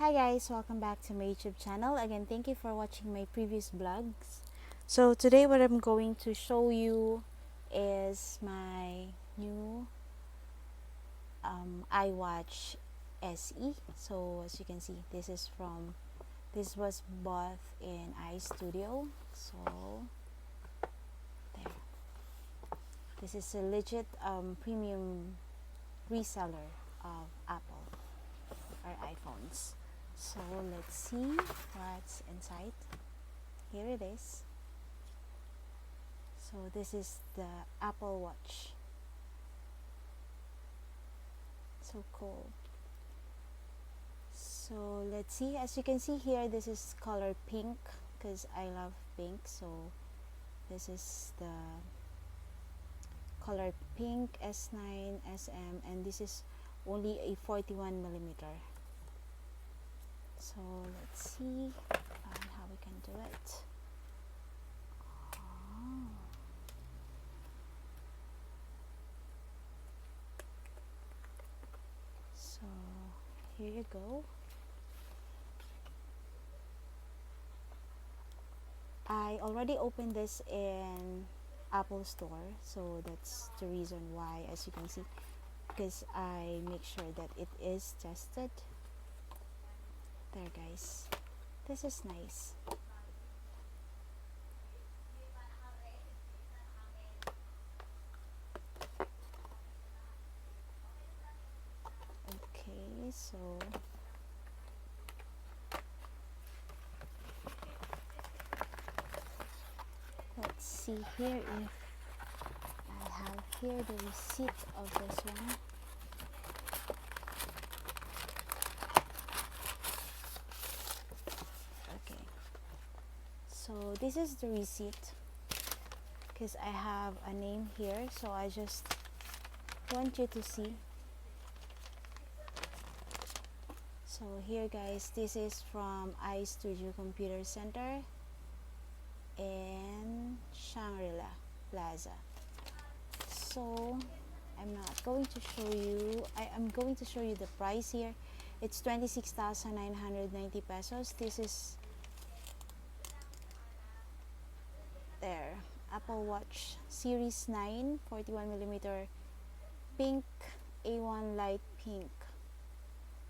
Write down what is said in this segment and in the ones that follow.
Hi guys, welcome back to my YouTube channel. Again, thank you for watching my previous vlogs. So today what I'm going to show you is my new iWatch SE. So as you can see, this was bought in iStudio. So there. This is a legit premium reseller of Apple or iPhones. So let's see what's inside. Here it is. So this is the Apple Watch. So cool. So let's see. As you can see here, this is color pink because I love pink. So this is the color pink S9 SM, and this is only a 41 millimeter. So let's see how we can do it. So here you go. I already opened this in Apple Store, so that's the reason why, as you can see, because I make sure that it is tested. There guys, this is nice. Okay, so let's see here if I have here the receipt of this one. Okay, so this is the receipt because I have a name here, so I just want you to see. So here guys, this is from iStudio Computer Center in Shangri-La Plaza. So I'm not going to show you, I'm going to show you the price here. It's 26,990 pesos. This is there, Apple Watch Series 9 41 millimeter pink, A1 light pink.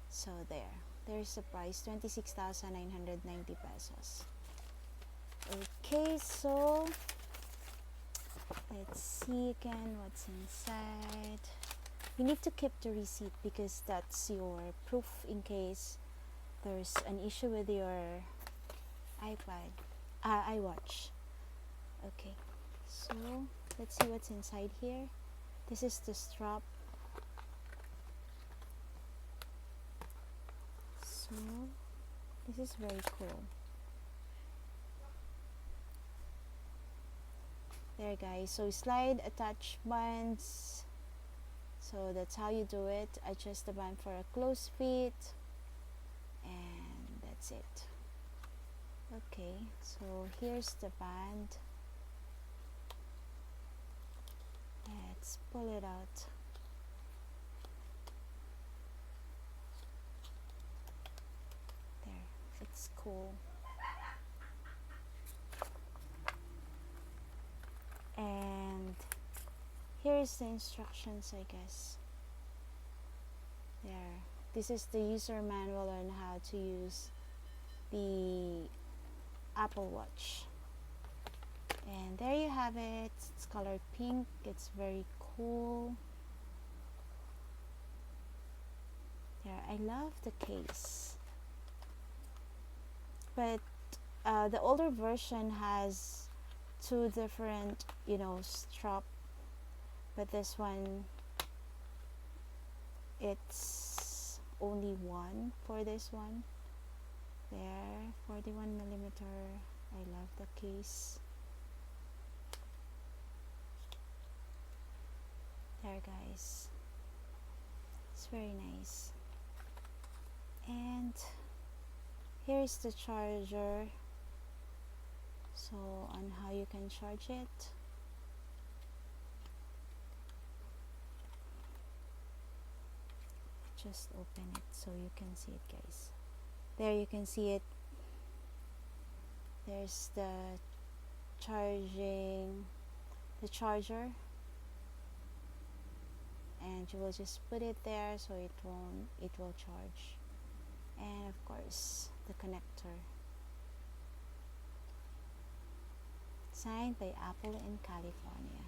So there's the price, 26,990 pesos. Okay, so let's see again what's inside. You need to keep the receipt because that's your proof in case there's an issue with your iWatch. Okay, so let's see what's inside here. This is the strap. So this is very cool. There guys, so slide, attach bands. So that's how you do it. Adjust the band for a close fit, and that's it. Okay, so here's the band. Let's pull it out. There, it's cool. And here's the instructions, I guess. There, this is the user manual on how to use the Apple Watch. And there you have it. It's colored pink. It's very cool. There, I love the case. But the older version has two different, strap. But this one, it's only one for this one. There, 41 millimeter. I love the case. There guys, it's very nice. And here's the charger, so on how you can charge it. Just open it so you can see it guys. There you can see it. There's the charger, and you will just put it there so it will charge. And of course the connector, signed by Apple in California.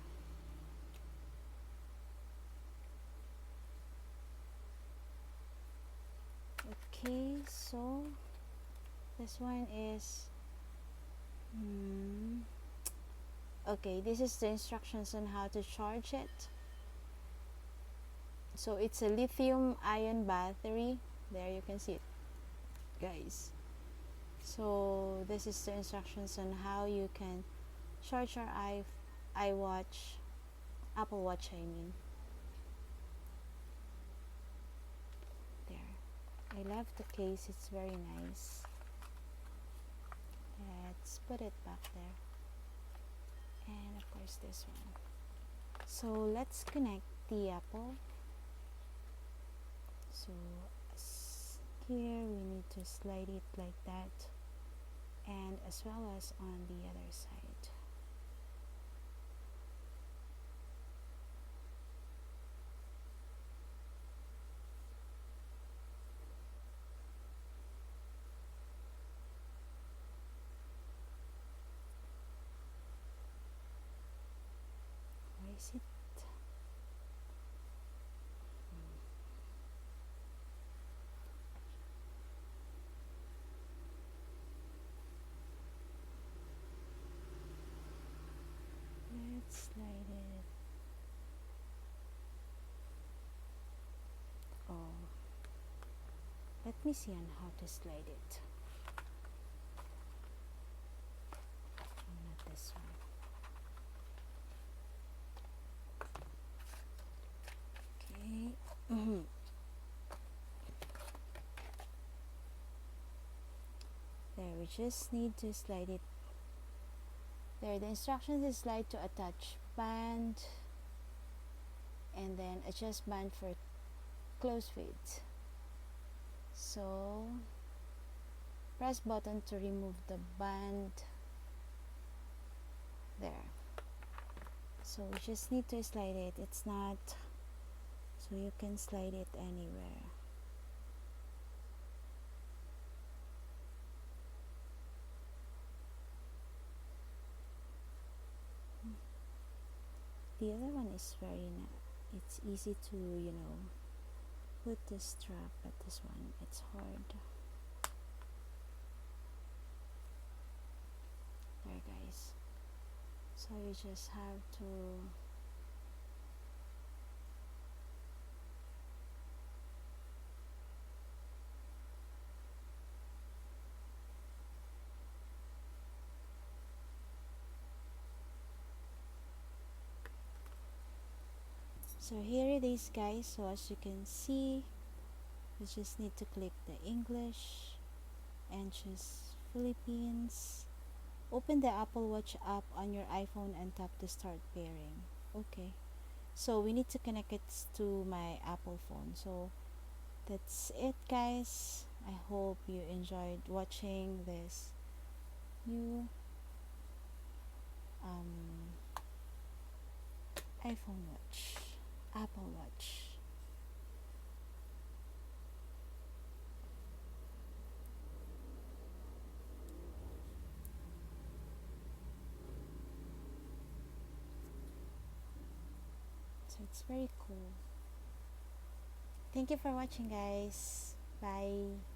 Okay, so this one is okay, this is the instructions on how to charge it. So it's a lithium ion battery. There you can see it, guys. So this is the instructions on how you can charge your iWatch, Apple Watch I mean. There, I love the case, it's very nice. Let's put it back there, and of course this one. So let's connect the Apple. So here we need to slide it like that, and as well as on the other side. Where is it? Let's slide it. Oh, let me see on how to slide it. Not this one. Okay. There, we just need to slide it. There, the instructions is slide to attach band, and then adjust band for close fit. So press button to remove the band. There. So we just need to slide it. It's not, so you can slide it anywhere. The other one is very it's easy to, put the strap, but this one, it's hard. There, guys. So you just have to so here it is, guys. So as you can see, you just need to click the English and choose Philippines. Open the Apple Watch app on your iPhone and tap to start pairing. Okay, so we need to connect it to my Apple phone. So that's it, guys. I hope you enjoyed watching this new iPhone watch, Apple Watch. So it's very cool. Thank you for watching, guys. Bye.